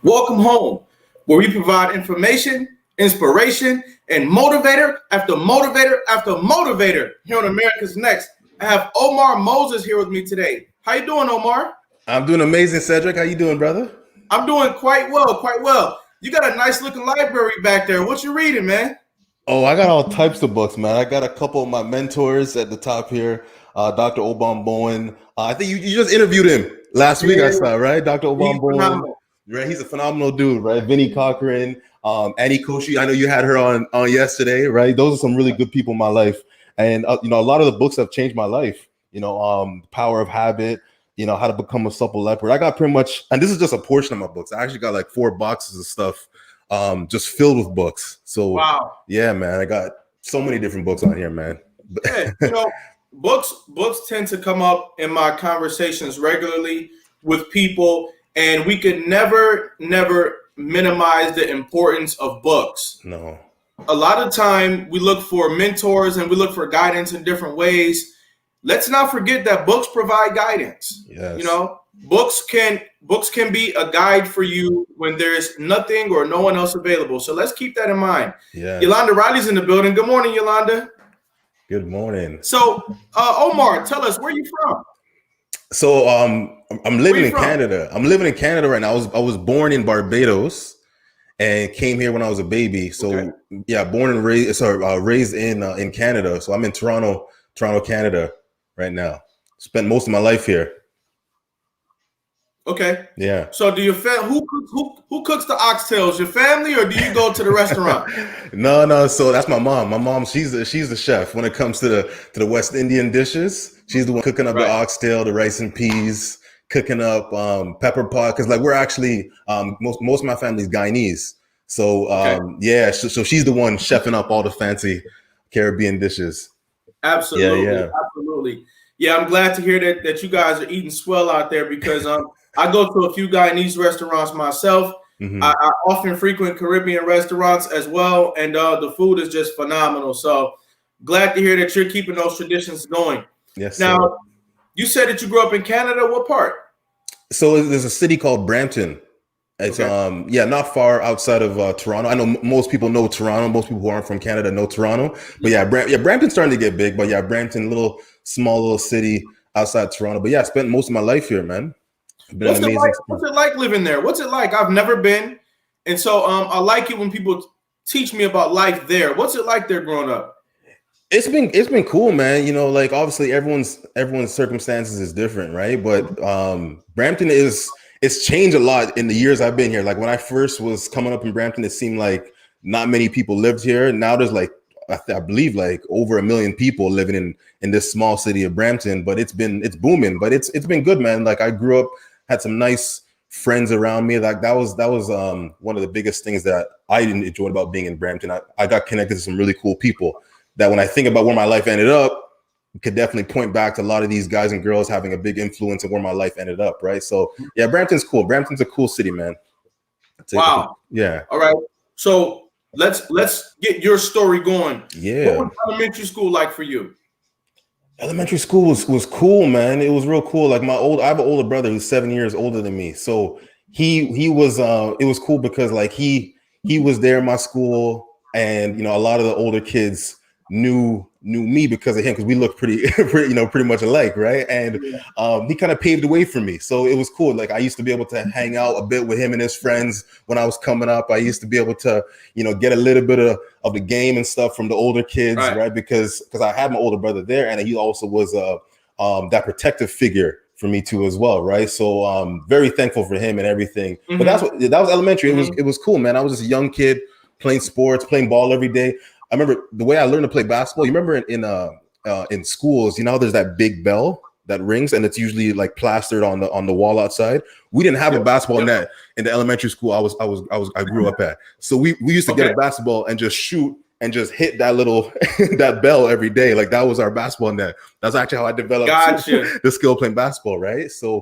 Welcome home, where we provide information, inspiration, and motivator after motivator after motivator here on America's Next. I have Omar Moses here with me today. How you doing, Omar? I'm doing amazing, Cedric. How you doing, brother? I'm doing quite well, quite well. You got a nice looking library back there. What you reading, man? Oh, I got all types of books, man. I got a couple of my mentors at the top here. Dr. Obama Bowen. I think you just interviewed him last week, I saw, right? Dr. Obama Bowen. Right, he's a phenomenal dude, right? Vinnie Cochran, Annie Koshi. I know you had her on yesterday, right? Those are some really good people in my life. And, a lot of the books have changed my life. Power of Habit, How to Become a Supple Leopard. I got pretty much, and this is just a portion of my books. I actually got like 4 boxes of stuff just filled with books. So, wow. Yeah, man, I got so many different books on here, man. Yeah, books tend to come up in my conversations regularly with people. And we could never minimize the importance of books. No. A lot of time we look for mentors and we look for guidance in different ways. Let's not forget that books provide guidance. Yes. Books can be a guide for you when there's nothing or no one else available. So let's keep that in mind. Yeah. Yolanda Riley's in the building. Good morning, Yolanda. Good morning. So, Omar, tell us, where are you from? So I'm living in Canada. I'm living in Canada right now. I was born in Barbados and came here when I was a baby. So okay. Yeah, born and raised in Canada. So I'm in Toronto, Canada right now. Spent most of my life here. Okay. Yeah. So do who cooks the oxtails? Your family, or do you go to the restaurant? No. So that's my mom. My mom, she's the chef when it comes to the West Indian dishes. She's the one cooking up the oxtail, the rice and peas, cooking up pepper pot. Because we're actually most of my family's Guyanese. So yeah. So she's the one chefing up all the fancy Caribbean dishes. Absolutely. Yeah. Absolutely. Yeah, I'm glad to hear that you guys are eating swell out there, because I go to a few Guyanese restaurants myself. Mm-hmm. I often frequent Caribbean restaurants as well, and the food is just phenomenal. So glad to hear that you're keeping those traditions going. Yes. Now, sir. You said that you grew up in Canada. What part? So there's a city called Brampton. It's not far outside of Toronto. I know most people know Toronto. Most people who aren't from Canada know Toronto. But Brampton's starting to get big. But yeah, Brampton, small little city outside Toronto. But yeah, I spent most of my life here, man. What's it like living there? What's it like? I've never been, and so I like it when people teach me about life there. What's it like there growing up? It's been cool, man. Obviously everyone's circumstances is different, right? But Brampton it's changed a lot in the years I've been here. Like when I first was coming up in Brampton, it seemed like not many people lived here. Now there's I believe over 1 million people living in this small city of Brampton. But it's booming. But it's been good, man. Like I grew up, had some nice friends around me. Like that was one of the biggest things that I enjoyed about being in Brampton. I got connected to some really cool people that when I think about where my life ended up, could definitely point back to a lot of these guys and girls having a big influence on where my life ended up, right? So yeah, Brampton's cool. Brampton's a cool city, man. Wow. Yeah. All right. So let's get your story going. Yeah. What was elementary school like for you? Elementary school was cool, man. It was real cool. Like I have an older brother who's 7 years older than me. So he was it was cool because he was there in my school, and a lot of the older kids knew me because of him, because we look pretty much alike, right? And he kind of paved the way for me, so it was cool. Like I used to be able to hang out a bit with him and his friends when I was coming up. I used to be able to get a little bit of the game and stuff from the older kids, right? Because I had my older brother there, and he also was that protective figure for me too as well, right? So very thankful for him and everything. Mm-hmm. But that was elementary. It was cool, man. I was just a young kid playing sports, playing ball every day. I remember the way I learned to play basketball. You remember in schools, there's that big bell that rings, and it's usually like plastered on the wall outside. We didn't have a basketball net in the elementary school I grew up at. So we used to get a basketball and just shoot and just hit that little that bell every day. Like that was our basketball net. That's actually how I developed the skill of playing basketball, right? So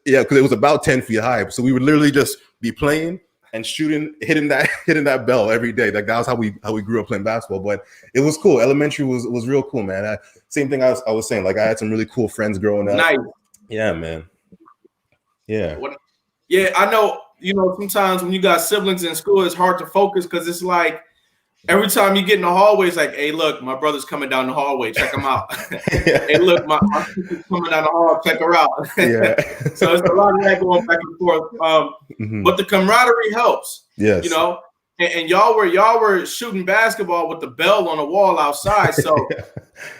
because it was about 10 feet high. So we would literally just be playing and shooting, hitting that bell every day. Like that was how we grew up playing basketball. But it was cool. Elementary was real cool, man. Same thing I was saying. Like I had some really cool friends growing up. Nice. Yeah, man. Yeah. Yeah, I know you know, sometimes when you got siblings in school, it's hard to focus because it's like every time you get in the hallway, it's like, hey, look, my brother's coming down the hallway. Check him out. Hey, look, my sister's coming down the hall. Check her out. Yeah. So it's a lot of that going back and forth. But the camaraderie helps. Yes. You know, and y'all were shooting basketball with the bell on the wall outside. So,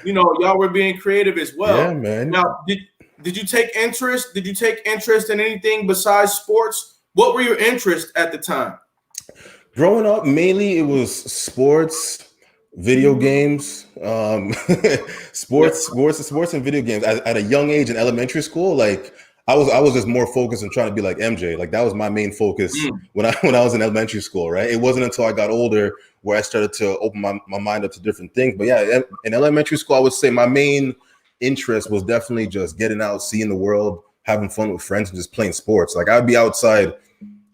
you know, y'all were being creative as well. Yeah, man. Now, did you take interest? Did you take interest in anything besides sports? What were your interests at the time? Growing up, mainly it was sports, video games, sports and video games. At a young age in elementary school, like I was just more focused on trying to be like MJ. Like that was my main focus when I was in elementary school, right? It wasn't until I got older where I started to open my mind up to different things. But yeah, in elementary school, I would say my main interest was definitely just getting out, seeing the world, having fun with friends, and just playing sports. Like I'd be outside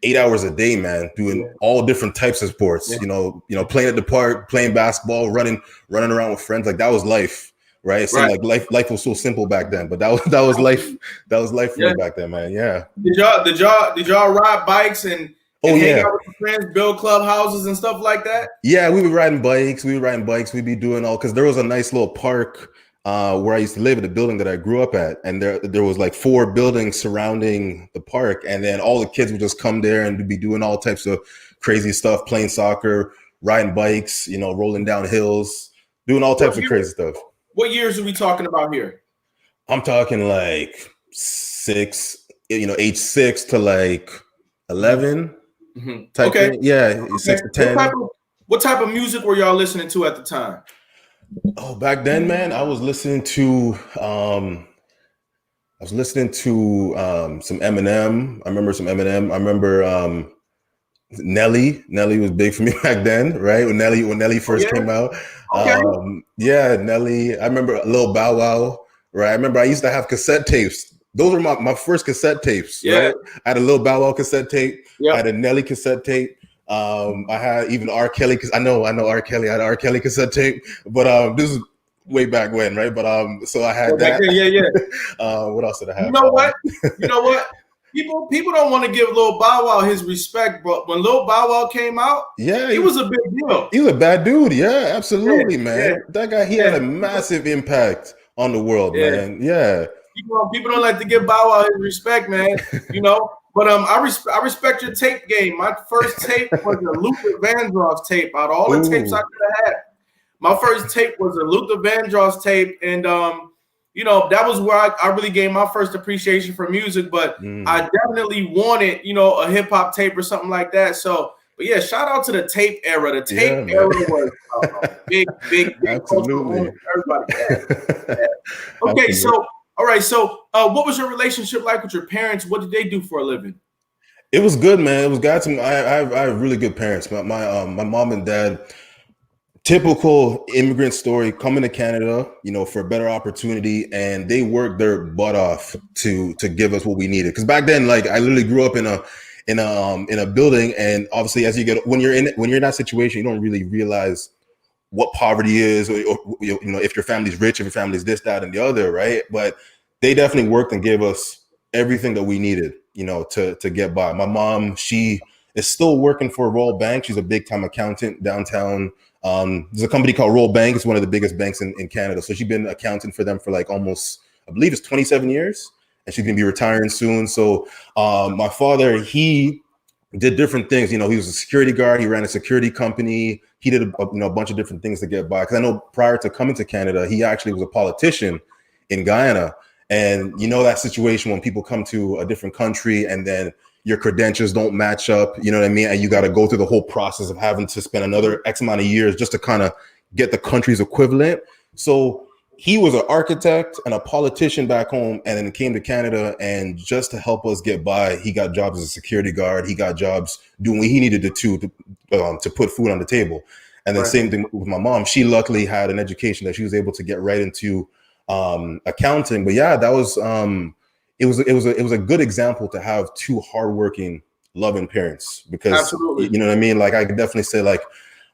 8 hours a day, man, doing all different types of sports. You know, playing at the park, playing basketball, running around with friends. Like that was life, right? It seemed like life was so simple back then, but that was life. That was life for me back then, man. Yeah. Did y'all ride bikes and hang out with your friends, build clubhouses and stuff like that? Yeah, we were riding bikes. We'd be doing all, because there was a nice little park where I used to live, in the building that I grew up at, and there was like 4 buildings surrounding the park, and then all the kids would just come there and be doing all types of crazy stuff, playing soccer, riding bikes, you know, rolling down hills, doing all types of crazy stuff. What years are we talking about here? I'm talking like age 6 to like 11 type thing. Yeah, 6 to 10. What type of music were y'all listening to at the time? Oh, back then, man, I was listening to some Eminem. I remember some Eminem. I remember Nelly. Nelly was big for me back then, right? When Nelly first came out. Nelly. I remember Lil Bow Wow, right? I remember I used to have cassette tapes. Those were my first cassette tapes, right? I had a Lil Bow Wow cassette tape. I had a Nelly cassette tape. I had even R. Kelly, because I know R. Kelly. I had R. Kelly cassette tape, but this is way back when, right? But so I had that. What else did I have? You know what? People don't want to give Lil Bow Wow his respect, but when Lil Bow Wow came out, he was a big deal. He was a bad dude. Yeah, absolutely, man. Yeah. That guy, he had a massive impact on the world, man. Yeah. People don't like to give Bow Wow his respect, man. You know. But I respect your tape game. My first tape was a Luther Vandross tape. Out of all the tapes I could have had, my first tape was a Luther Vandross tape, and you know, that was where I really gained my first appreciation for music. But I definitely wanted, you know, a hip hop tape or something like that. So, but yeah, shout out to the tape era. The tape era was big. Absolutely. Everybody. Okay, so. All right. So what was your relationship like with your parents? What did they do for a living? It was good, man. It was God. I have really good parents. My mom and dad, typical immigrant story, coming to Canada, you know, for a better opportunity, and they worked their butt off to give us what we needed. Because back then, like, I literally grew up in a building, and obviously, as you get when you're in that situation, you don't really realize what poverty is, or you know, if your family's rich, if your family's this, that, and the other, right? But they definitely worked and gave us everything that we needed, you know, to get by. My mom, she is still working for Royal Bank. She's a big time accountant downtown. There's a company called Royal Bank. It's one of the biggest banks in Canada. So she's been accounting for them for like almost, I believe it's 27 years, and she's gonna be retiring soon. So my father, he did different things. You know, he was a security guard. He ran a security company. He did a bunch of different things to get by. Because I know prior to coming to Canada, he actually was a politician in Guyana. And you know that situation when people come to a different country and then your credentials don't match up, you know what I mean? And you got to go through the whole process of having to spend another X amount of years just to kind of get the country's equivalent. So he was an architect and a politician back home, and then came to Canada, and just to help us get by, he got jobs as a security guard. He got jobs doing what he needed to put food on the table. And then same thing with my mom. She luckily had an education that she was able to get right into accounting. But yeah, that was it was a good example to have two hardworking, loving parents, because you know what I mean? Like, I could definitely say, like,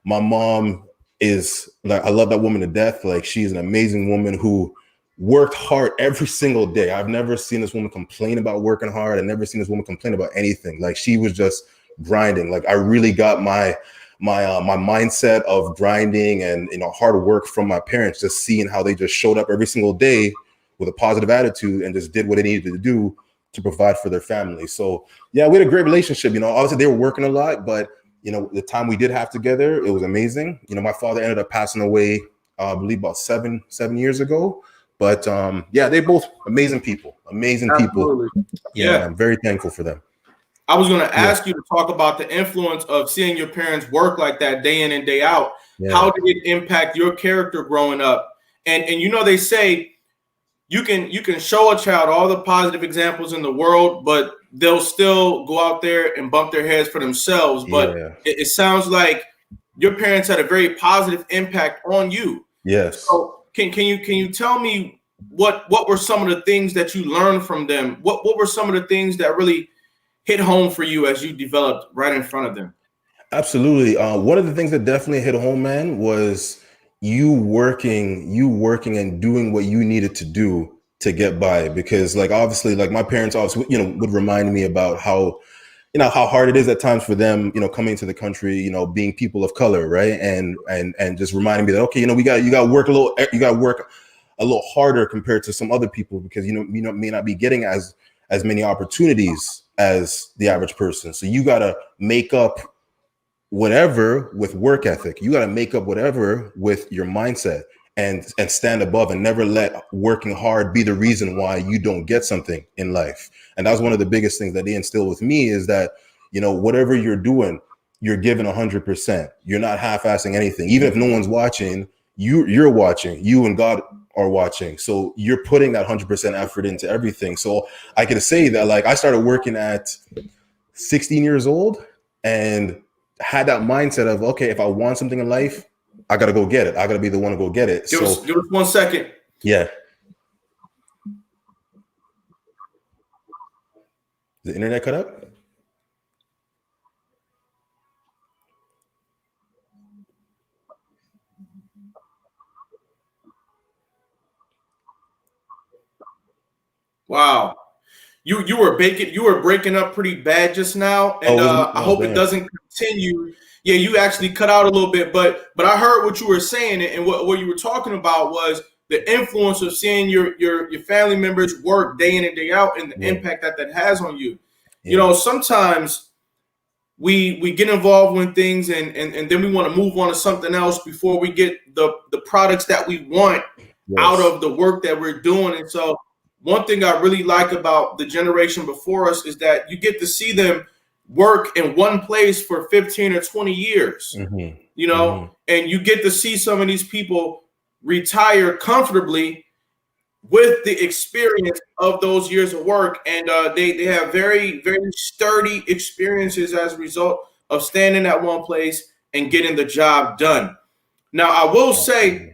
my mom is, like, I love that woman to death. Like, she's an amazing woman who worked hard every single day. I've never seen this woman complain about working hard. I've never seen this woman complain about anything. Like, she was just grinding. Like, I really got my mindset of grinding and, you know, hard work from my parents, just seeing how they just showed up every single day with a positive attitude and just did what they needed to do to provide for their family. So yeah, we had a great relationship. You know, obviously they were working a lot, but you know, the time we did have together, it was amazing. You know, my father ended up passing away, I believe about seven years ago. But yeah, they both amazing people. Absolutely. Yeah, I'm very thankful for them. I was going to ask you to talk about the influence of seeing your parents work like that day in and day out. Yeah. How did it impact your character growing up? And you know, they say you can show a child all the positive examples in the world, but they'll still go out there and bump their heads for themselves. But it sounds like your parents had a very positive impact on you. Yes. So can you tell me what were some of the things that you learned from them? What were some of the things that really hit home for you as you developed right in front of them? Absolutely. One of the things that definitely hit home, man, was you working and doing what you needed to do to get by. Because like, obviously, like my parents also, you know, would remind me about how, you know, how hard it is at times for them, you know, coming to the country, you know, being people of color. Right. And just reminding me that, okay, you know, you got to work a little harder compared to some other people, because, you know, may not be getting as many opportunities as the average person. So you got to make up whatever with work ethic. You got to make up whatever with your mindset and stand above, and never let working hard be the reason why you don't get something in life. And that was one of the biggest things that they instilled with me, is that, you know, whatever you're doing, you're giving 100%. You're not half-assing anything. Even if no one's watching, you're watching. You and God are watching. So you're putting that 100% effort into everything. So I could say that, like, I started working at 16 years old and had that mindset of, okay, if I want something in life, I got to go get it. I got to be the one to go get it. Give us 1 second. Yeah. The internet cut up? Wow. You were breaking up pretty bad just now, and I hope it doesn't continue. Yeah, you actually cut out a little bit, but I heard what you were saying, and what you were talking about was the influence of seeing your family members work day in and day out, and the impact that has on you. You know, sometimes we get involved in things, and then we want to move on to something else before we get the products that we want out of the work that we're doing. And so one thing I really like about the generation before us is that you get to see them work in one place for 15 or 20 years, you know, and you get to see some of these people retire comfortably with the experience of those years of work. And they have very, very sturdy experiences as a result of standing at one place and getting the job done. Now, I will say,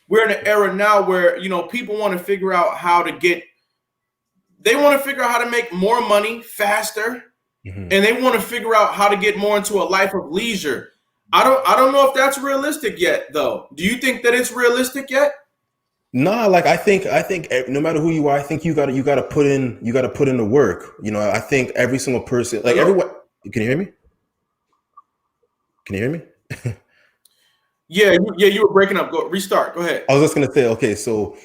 we're in an era now where, you know, people want to figure out how to make more money faster, and they want to figure out how to get more into a life of leisure. I don't know if that's realistic yet, though. Do you think that it's realistic yet? Nah, like I think no matter who you are, I think you gotta put in the work. You know, I think every single person, like everyone. Can you hear me? Can you hear me? Yeah, you were breaking up. Restart. Go ahead. I was just gonna say, okay, so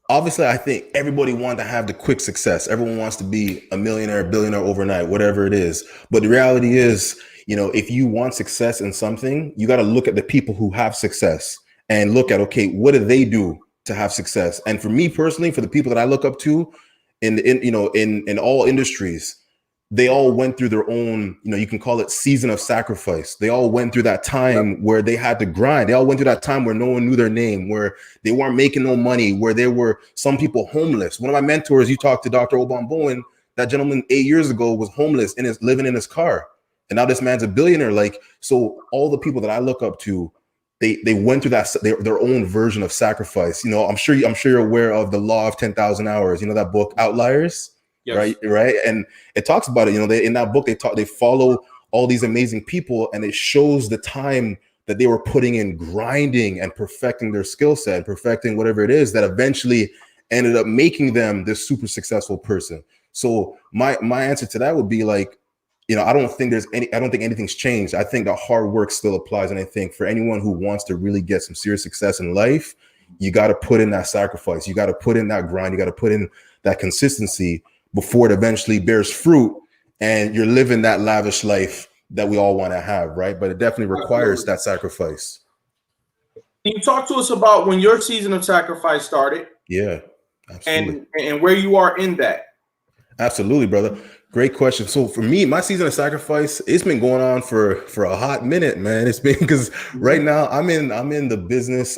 obviously I think everybody wants to have the quick success. Everyone wants to be a millionaire, billionaire overnight, whatever it is. But the reality is, you know, if you want success in something, you got to look at the people who have success and look at, okay, what do they do to have success? And for me personally, for the people that I look up to in all industries, they all went through their own, you know, you can call it season of sacrifice. They all went through that time where they had to grind. They all went through that time where no one knew their name, where they weren't making no money, where there were some people homeless. One of my mentors, you talked to Dr. Obama Bowen, that gentleman 8 years ago was homeless and is living in his car. And now this man's a billionaire. Like, so all the people that I look up to, they went through that their own version of sacrifice. You know, I'm sure you're aware of the law of 10,000 hours. You know that book, Outliers. Yes. Right. And it talks about it, you know, in that book, they follow all these amazing people, and it shows the time that they were putting in grinding and perfecting their skill set, perfecting whatever it is that eventually ended up making them this super successful person. So my answer to that would be like, I don't think anything's changed. I think that hard work still applies. And I think for anyone who wants to really get some serious success in life, you got to put in that sacrifice. You got to put in that grind. You got to put in that consistency before it eventually bears fruit and you're living that lavish life that we all want to have, right? But it definitely requires that sacrifice. Can you talk to us about when your season of sacrifice started? Yeah, absolutely. And where you are in that? Absolutely, brother. Great question. So for me, my season of sacrifice, it's been going on for a hot minute, man. It's been because right now I'm in the business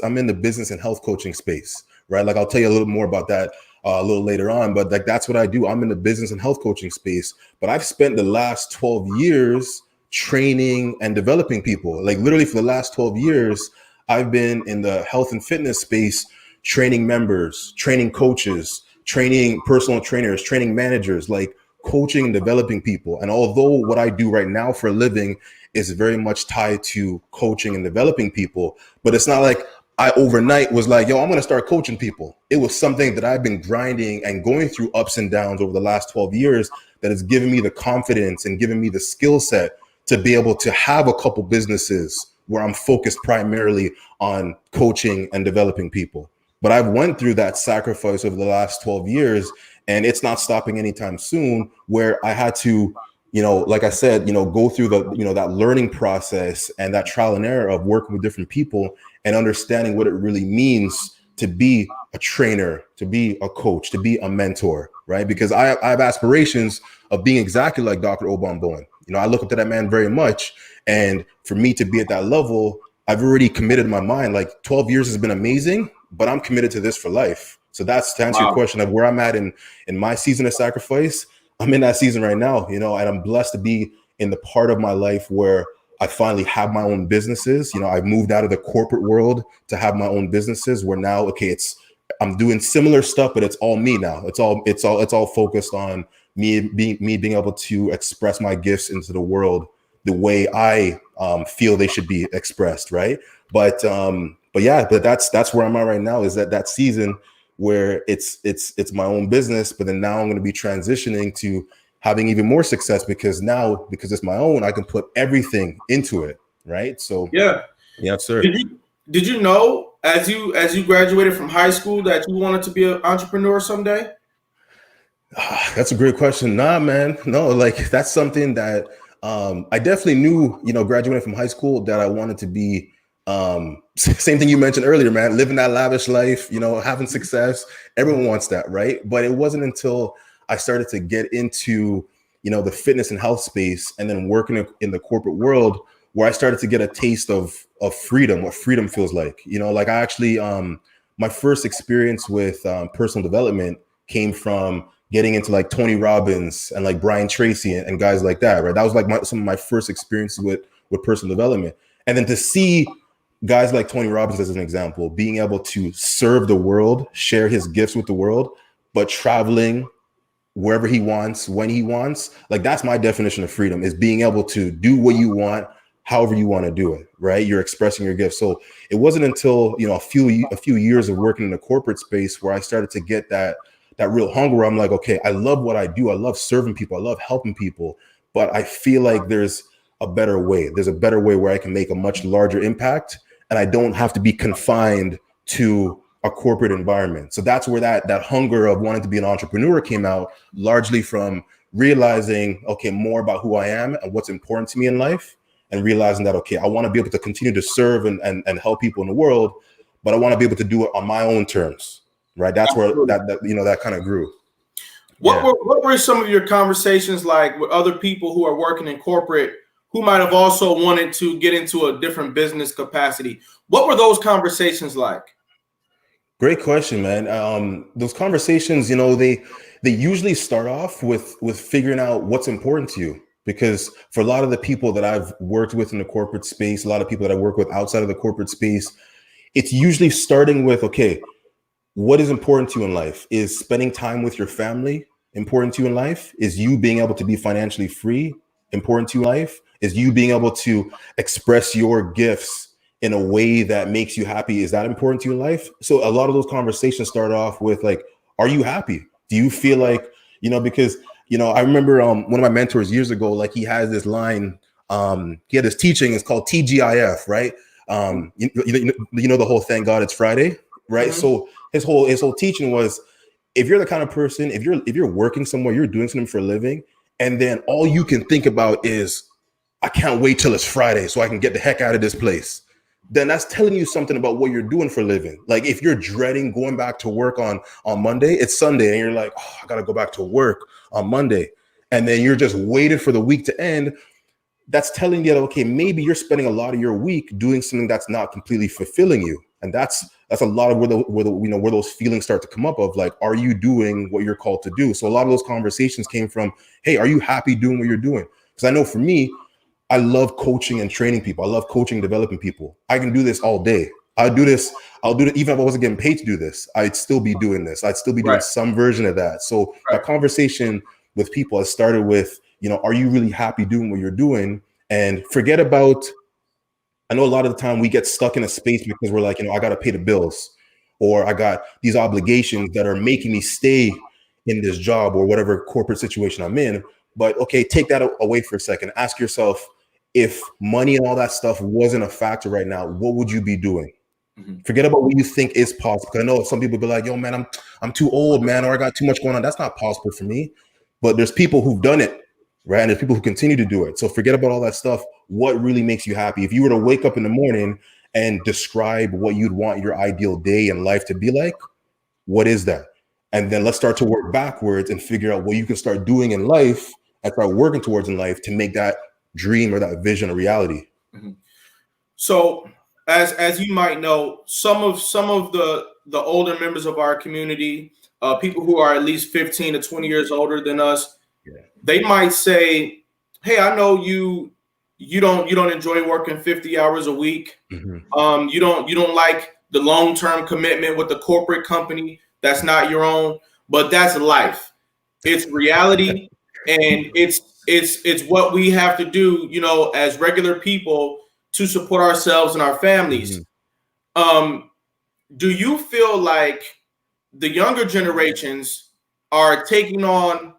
and health coaching space, right? Like I'll tell you a little more about that a little later on, but like that's what I do. I'm in the business and health coaching space, but I've spent the last 12 years training and developing people. Like literally for the last 12 years, I've been in the health and fitness space, training members, training coaches, training personal trainers, training managers, like coaching and developing people. And although what I do right now for a living is very much tied to coaching and developing people, but it's not like I overnight was like, yo, I'm going to start coaching people. It was something that I've been grinding and going through ups and downs over the last 12 years that has given me the confidence and given me the skill set to be able to have a couple businesses where I'm focused primarily on coaching and developing people. But I've went through that sacrifice over the last 12 years, and it's not stopping anytime soon, where I had to, like I said, go through that learning process and that trial and error of working with different people and understanding what it really means to be a trainer, to be a coach, to be a mentor, right? Because I have aspirations of being exactly like Dr. Obon Bowen. I look up to that man very much. And for me to be at that level, I've already committed my mind. Like 12 years has been amazing, but I'm committed to this for life. So that's to answer your question of where I'm at in my season of sacrifice. I'm in that season right now, and I'm blessed to be in the part of my life where I finally have my own businesses. I've moved out of the corporate world to have my own businesses where now, I'm doing similar stuff, but it's all me now. It's all focused on me being able to express my gifts into the world the way I feel they should be expressed, right? But that's where I'm at right now, is that season where it's my own business, but then now I'm going to be transitioning to having even more success because it's my own, I can put everything into it, right? So yeah, sir. Did you know as you graduated from high school that you wanted to be an entrepreneur someday? That's a great question. Nah, man, no, like that's something that I definitely knew, graduating from high school that I wanted to be same thing you mentioned earlier, man, living that lavish life, having success. Everyone wants that, right? But it wasn't until I started to get into, the fitness and health space and then working in the corporate world where I started to get a taste of freedom, what freedom feels like. Like I actually, my first experience with personal development came from getting into like Tony Robbins and like Brian Tracy and guys like that, right? That was like some of my first experiences with personal development. And then to see guys like Tony Robbins, as an example, being able to serve the world, share his gifts with the world, but traveling wherever he wants, when he wants, like that's my definition of freedom, is being able to do what you want, however you want to do it, right? You're expressing your gifts. So it wasn't until, a few years of working in the corporate space where I started to get that real hunger where I'm like, okay, I love what I do. I love serving people. I love helping people, but I feel like there's a better way. There's a better way where I can make a much larger impact and I don't have to be confined to a corporate environment. So that's where that hunger of wanting to be an entrepreneur came out, largely from realizing, okay, more about who I am and what's important to me in life, and realizing that, okay, I want to be able to continue to serve and help people in the world, but I want to be able to do it on my own terms, right? That's where that kind of grew. What were some of your conversations like with other people who are working in corporate who might have also wanted to get into a different business capacity? What were those conversations like? Great question, man. Those conversations, they usually start off with figuring out what's important to you. Because for a lot of the people that I've worked with in the corporate space, a lot of people that I work with outside of the corporate space, it's usually starting with, okay, what is important to you in life? Is spending time with your family important to you in life? Is you being able to be financially free important to you in life? Is you being able to express your gifts in a way that makes you happy? Is that important to you in life? So a lot of those conversations start off with like, Are you happy? Do you feel like, because, I remember one of my mentors years ago, like he has this line, he had this teaching, it's called TGIF, right? The whole thank God it's Friday, right? Mm-hmm. So his whole teaching was, if you're the kind of person, if you're working somewhere, you're doing something for a living, and then all you can think about is, I can't wait till it's Friday so I can get the heck out of this place, then that's telling you something about what you're doing for a living. Like if you're dreading going back to work on Monday, it's Sunday, and you're like, oh, I gotta go back to work on Monday, and then you're just waiting for the week to end. That's telling you that, okay, maybe you're spending a lot of your week doing something that's not completely fulfilling you. And that's a lot of where those feelings start to come up of like, are you doing what you're called to do? So a lot of those conversations came from, hey, are you happy doing what you're doing? Because I know for me, I love coaching and training people. I love coaching and developing people. I can do this all day. I'll do it even if I wasn't getting paid to do this. I'd still be doing this. I'd still be doing some version of that. So that conversation with people has started with, are you really happy doing what you're doing? And forget about, I know a lot of the time we get stuck in a space because we're like, I got to pay the bills, or I got these obligations that are making me stay in this job or whatever corporate situation I'm in. But okay, take that away for a second. Ask yourself, if money and all that stuff wasn't a factor right now, what would you be doing? Mm-hmm. Forget about what you think is possible. Because I know some people be like, yo, man, I'm too old, man, or I got too much going on. That's not possible for me. But there's people who've done it, right? And there's people who continue to do it. So forget about all that stuff. What really makes you happy? If you were to wake up in the morning and describe what you'd want your ideal day in life to be like, what is that? And then let's start to work backwards and figure out what you can start doing in life and start working towards in life to make that dream or that vision a reality. Mm-hmm. So as you might know, some of the older members of our community, people who are at least 15 to 20 years older than us, they might say, hey, I know you don't enjoy working 50 hours a week. Mm-hmm. You don't like the long-term commitment with the corporate company that's not your own, but that's life. It's reality. And it's what we have to do, as regular people to support ourselves and our families. Mm-hmm. Do you feel like the younger generations are taking on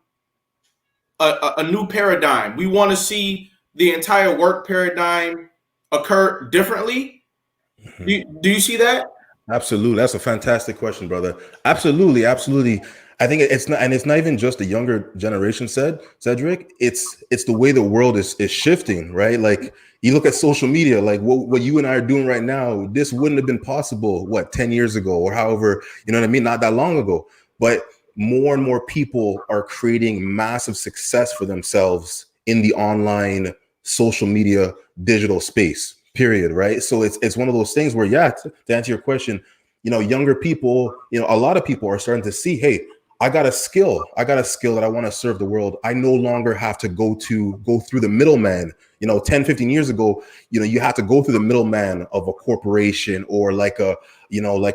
a new paradigm? We want to see the entire work paradigm occur differently. Mm-hmm. Do you see that? Absolutely. That's a fantastic question, brother. Absolutely. I think it's not even just the younger generation, Cedric. It's the way the world is shifting, right? Like you look at social media, like what you and I are doing right now, this wouldn't have been possible, 10 years ago or however, you know what I mean? Not that long ago. But more and more people are creating massive success for themselves in the online social media digital space, period, right? So it's one of those things where, to answer your question, younger people, a lot of people are starting to see, hey, I got a skill that I want to serve the world. I no longer have to go through the middleman. 10, 15 years ago, you had to go through the middleman of a corporation or like a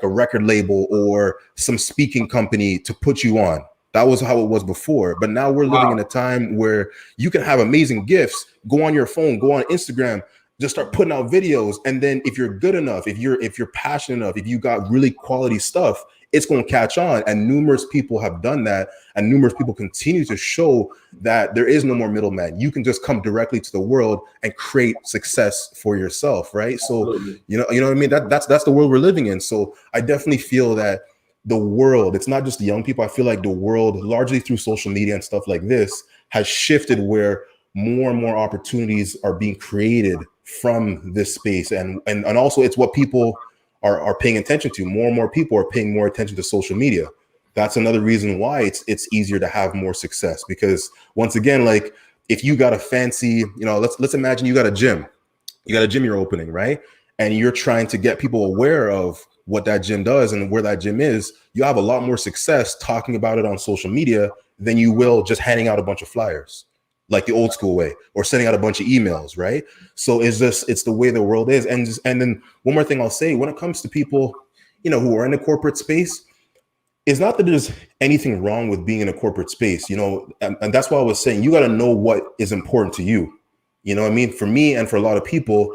record label or some speaking company to put you on. That was how it was before. But now we're living in a time where you can have amazing gifts, go on your phone, go on Instagram, just start putting out videos. And then if you're good enough, if you're passionate enough, if you got really quality stuff, it's going to catch on. And numerous people have done that. And numerous people continue to show that there is no more middleman. You can just come directly to the world and create success for yourself. Right. So, you know what I mean? That's the world we're living in. So I definitely feel that the world, it's not just the young people. I feel like the world, largely through social media and stuff like this, has shifted where more and more opportunities are being created from this space. And also it's what people are paying attention to. More and more people are paying more attention to social media. That's another reason why it's easier to have more success, because once again, like if you got a fancy, let's imagine you got a gym you're opening, right? And you're trying to get people aware of what that gym does and where that gym is. You have a lot more success talking about it on social media than you will just handing out a bunch of flyers like the old school way, or sending out a bunch of emails, right? So it's the way the world is. And then one more thing I'll say, when it comes to people, who are in the corporate space, it's not that there's anything wrong with being in a corporate space, and that's why I was saying, you got to know what is important to you. You know what I mean? For me and for a lot of people,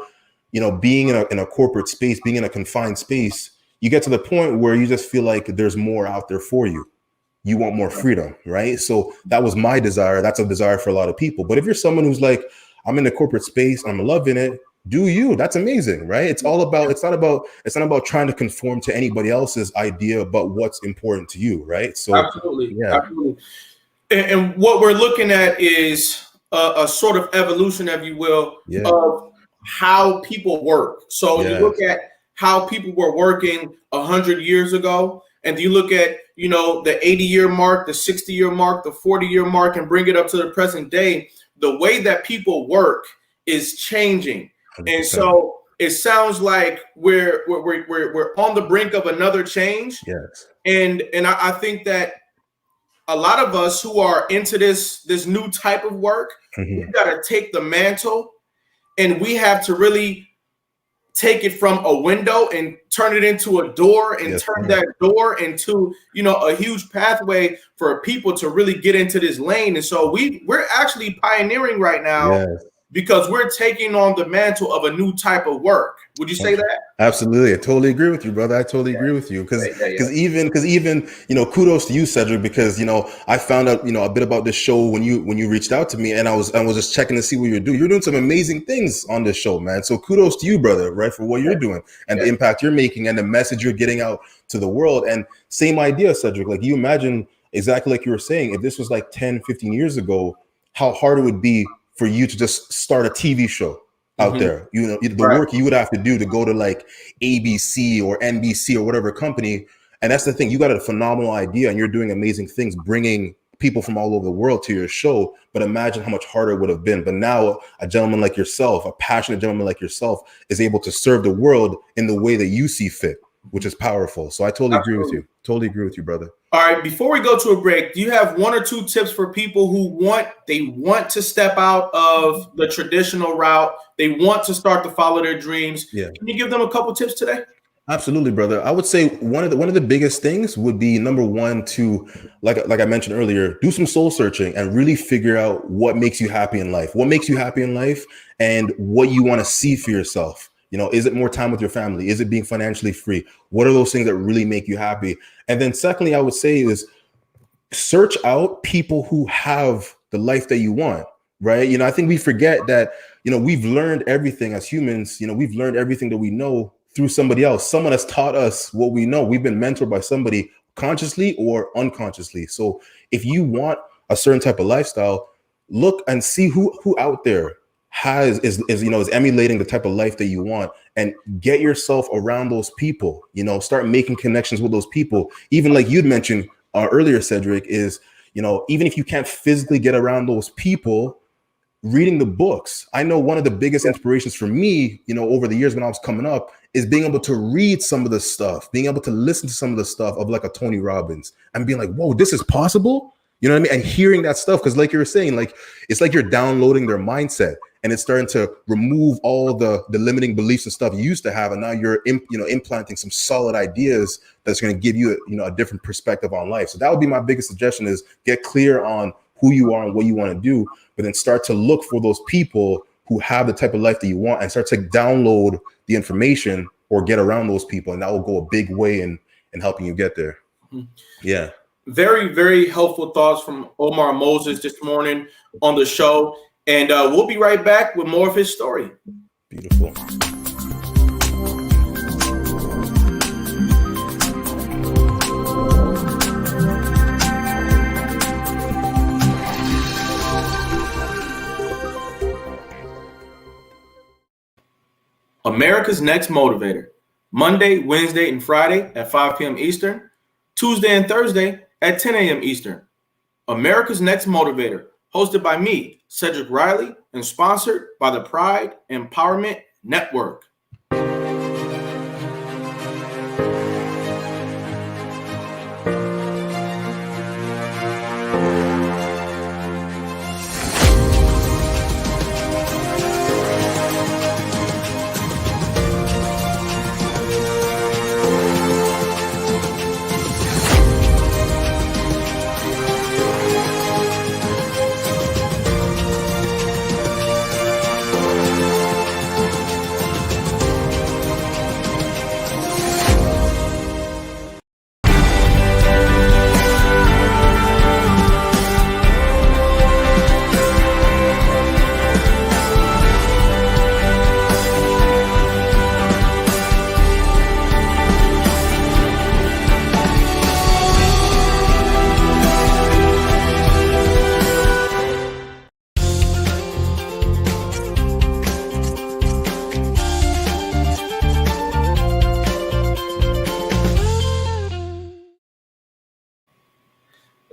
being in a corporate space, being in a confined space, you get to the point where you just feel like there's more out there for you. you want more freedom, right? So that was my desire. That's a desire for a lot of people. But if you're someone who's like, I'm in the corporate space, I'm loving it, do you? That's amazing, right? It's not about trying to conform to anybody else's idea about what's important to you, right? So absolutely. And what we're looking at is a sort of evolution, if you will, of how people work. So you look at how people were working 100 years ago, and you look at, you know, the 80-year mark, the 60-year mark, the 40-year mark, and bring it up to the present day, the way that people work is changing. 100%. And so it sounds like we're on the brink of another change. Yes. And I think that a lot of us who are into this new type of work, we've got to take the mantle, and we have to really take it from a window and turn it into a door, and turn that door into, you know, a huge pathway for people to really get into this lane. And so we're actually pioneering right now because we're taking on the mantle of a new type of work. Would you say that? Absolutely. I totally agree with you, brother. I totally agree with you. Because even, you know, kudos to you, Cedric, because, you know, I found out, you know, a bit about this show when you reached out to me, and I was just checking to see what you're doing. You're doing some amazing things on this show, man. So kudos to you, brother, right, for what you're doing and the impact you're making and the message you're getting out to the world. And same idea, Cedric, like you imagine exactly like you were saying, if this was like 10, 15 years ago, how hard it would be for you to just start a TV show out there. You know, the work you would have to do to go to like ABC or NBC or whatever company. And that's the thing, you got a phenomenal idea and you're doing amazing things, bringing people from all over the world to your show. But imagine how much harder it would have been. But now a gentleman like yourself, a passionate gentleman like yourself, is able to serve the world in the way that you see fit, which is powerful. So I totally agree with you. Totally agree with you, brother. All right, before we go to a break, do you have 1 or 2 tips for people who want to step out of the traditional route? They want to start to follow their dreams. Yeah. Can you give them a couple tips today? Absolutely, brother. I would say one of the biggest things would be, number one, to like I mentioned earlier, do some soul searching and really figure out what makes you happy in life. What makes you happy in life and what you want to see for yourself. You know, is it more time with your family? Is it being financially free? What are those things that really make you happy? And then secondly, I would say is search out people who have the life that you want, right? You know, I think we forget that, you know, we've learned everything as humans. You know, we've learned everything that we know through somebody else. Someone has taught us what we know. We've been mentored by somebody consciously or unconsciously. So if you want a certain type of lifestyle, look and see who out there is emulating the type of life that you want, and get yourself around those people. You know, start making connections with those people. Even like you'd mentioned earlier, Cedric, is, you know, even if you can't physically get around those people, reading the books. I know one of the biggest inspirations for me, you know, over the years when I was coming up, is being able to read some of the stuff, being able to listen to some of the stuff of like a Tony Robbins and being like, whoa, this is possible. You know what I mean? And hearing that stuff, because like you were saying, like, it's like you're downloading their mindset and it's starting to remove all the limiting beliefs and stuff you used to have. And now you're, implanting some solid ideas that's going to give you, a different perspective on life. So that would be my biggest suggestion, is get clear on who you are and what you want to do, but then start to look for those people who have the type of life that you want and start to download the information or get around those people. And that will go a big way in helping you get there. Mm-hmm. Yeah. Very, very helpful thoughts from Omar Moses this morning on the show. And we'll be right back with more of his story. Beautiful. America's Next Motivator. Monday, Wednesday, and Friday at 5 p.m. Eastern. Tuesday and Thursday at 10 a.m. Eastern. America's Next Motivator, hosted by me, Cedric Riley, and sponsored by the Pride Empowerment Network.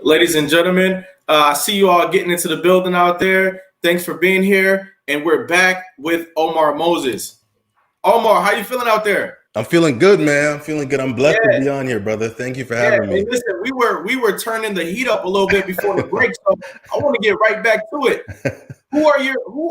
Ladies and gentlemen, I see you all getting into the building out there. Thanks for being here. And we're back with Omar Moses. Omar, how you feeling out there? I'm feeling good, man. I'm feeling good. I'm blessed to be on here, brother. Thank you for having me. And listen, we were turning the heat up a little bit before the break, so I want to get right back to it. Who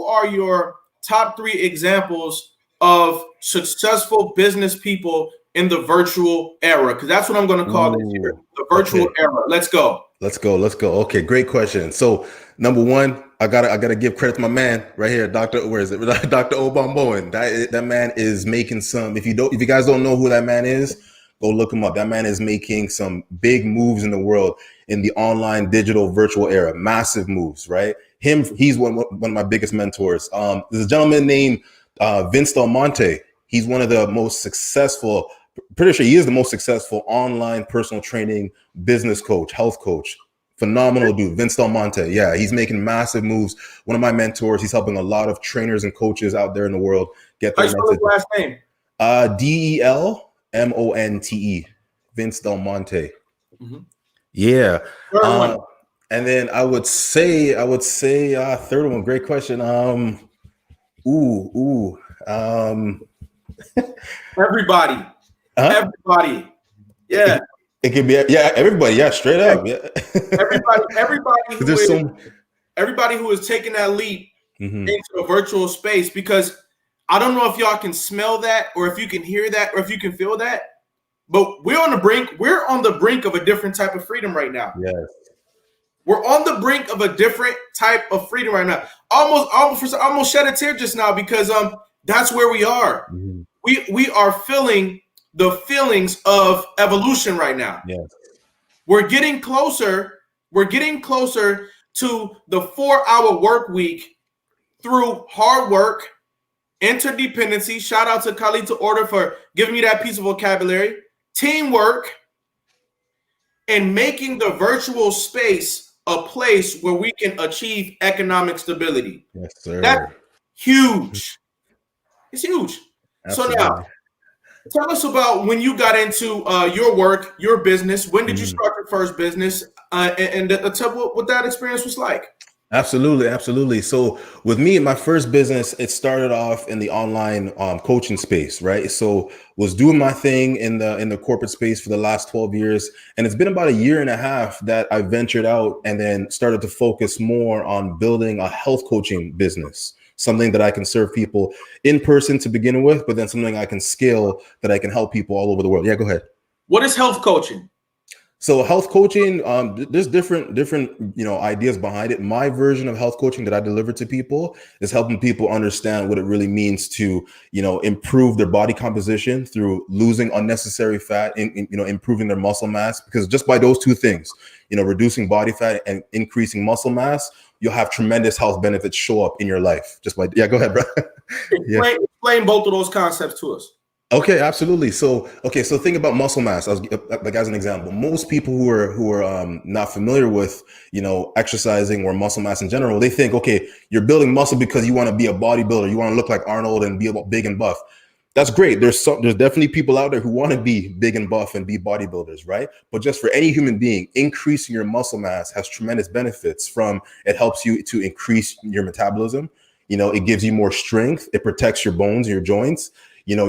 are your top 3 examples of successful business people in the virtual era? Because that's what I'm going to call this year, the virtual era. Let's go. Let's go. Okay, great question. So number 1, I gotta give credit to my man right here, Dr. Where is it? Dr. Obama Bowen. That man is making some. If you guys don't know who that man is, go look him up. That man is making some big moves in the world in the online, digital, virtual era. Massive moves, right? He's one of my biggest mentors. There's a gentleman named Vince Del Monte. He's one of the most successful. Pretty sure he is the most successful online personal training business coach, health coach. Phenomenal dude, Vince Del Monte. Yeah, he's making massive moves. One of my mentors. He's helping a lot of trainers and coaches out there in the world get their message. Last name? DELMONTE. Vince Del Monte. Mm-hmm. Yeah. And then I would say third one. Great question. Everybody. Everybody. Yeah. It could be everybody. Yeah, straight up. Yeah. everybody who is taking that leap into a virtual space, because I don't know if y'all can smell that, or if you can hear that, or if you can feel that, but we're on the brink of a different type of freedom right now. Yes. We're on the brink of a different type of freedom right now. Almost shed a tear just now, because that's where we are. Mm-hmm. We are feeling the feelings of evolution right now. Yes. We're getting closer to the 4-hour work week through hard work, interdependency. Shout out to Khalid to Order for giving me that piece of vocabulary. Teamwork, and making the virtual space a place where we can achieve economic stability. Yes, sir. That's huge. It's huge. Absolutely. So now, tell us about when you got into your work, your business. When did you start your first business? And tell what that experience was like. Absolutely. So with me, my first business, it started off in the online coaching space, right? So was doing my thing in the corporate space for the last 12 years. And it's been about a year and a half that I ventured out and then started to focus more on building a health coaching business, something that I can serve people in person to begin with, but then something I can scale that I can help people all over the world. Yeah, go ahead. What is health coaching? So health coaching, there's different ideas behind it. My version of health coaching that I deliver to people is helping people understand what it really means to, improve their body composition through losing unnecessary fat, improving their muscle mass. Because just by those two things, reducing body fat and increasing muscle mass, you'll have tremendous health benefits show up in your life. Go ahead, bro. Explain both of those concepts to us. Okay, absolutely. So think about muscle mass. As an example, most people who are not familiar with, exercising or muscle mass in general, they think, okay, you're building muscle because you want to be a bodybuilder. You want to look like Arnold and be big and buff. That's great. There's definitely people out there who want to be big and buff and be bodybuilders, right? But just for any human being, increasing your muscle mass has tremendous benefits. It helps you to increase your metabolism. It gives you more strength. It protects your bones, your joints. You're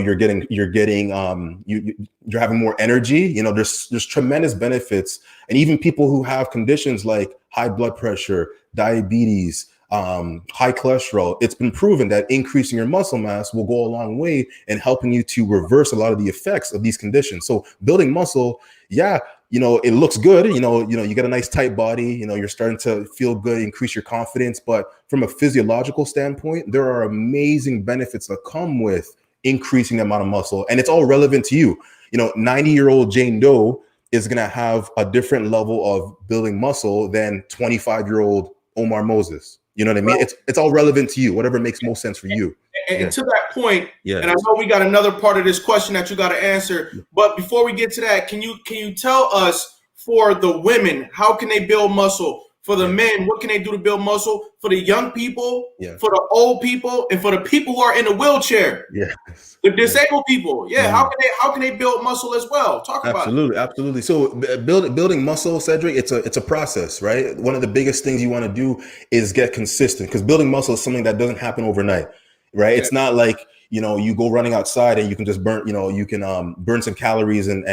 having more energy. There's tremendous benefits. And even people who have conditions like high blood pressure, diabetes, high cholesterol, it's been proven that increasing your muscle mass will go a long way in helping you to reverse a lot of the effects of these conditions. So building muscle, it looks good. You get a nice tight body, you're starting to feel good, increase your confidence. But from a physiological standpoint, there are amazing benefits that come with increasing the amount of muscle, and it's all relevant to you. 90-year-old Jane Doe is going to have a different level of building muscle than 25-year-old Omar Moses. You know what I mean? It's all relevant to you, whatever makes most sense for you. And to that point, and I know we got another part of this question that you got to answer, but before we get to that, can you tell us, for the women, how can they build muscle? For the men, what can they do to build muscle? For the young people, Yeah. for the old people, and for the people who are in the wheelchair. Yes. The disabled people. Yeah. How can they build muscle as well? Talk about it. Absolutely. So building muscle, Cedric, it's a process, right? One of the biggest things you want to do is get consistent, because building muscle is something that doesn't happen overnight, right? It's not like, you go running outside and you can just burn, you can burn some calories and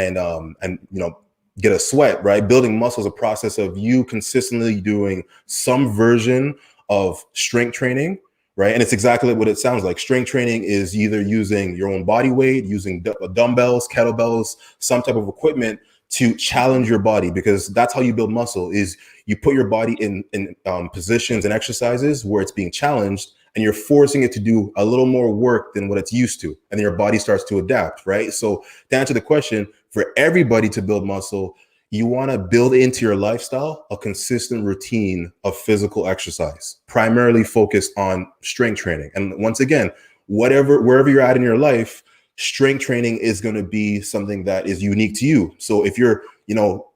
get a sweat, right? Building muscle is a process of you consistently doing some version of strength training, right? And it's exactly what it sounds like. Strength training is either using your own body weight, using dumbbells, kettlebells, some type of equipment to challenge your body, because that's how you build muscle. Is you put your body in positions and exercises where it's being challenged, and you're forcing it to do a little more work than what it's used to, and then your body starts to adapt, right? So to answer the question, for everybody to build muscle, you want to build into your lifestyle a consistent routine of physical exercise, primarily focused on strength training. And once again, wherever you're at in your life, strength training is going to be something that is unique to you. So if you're,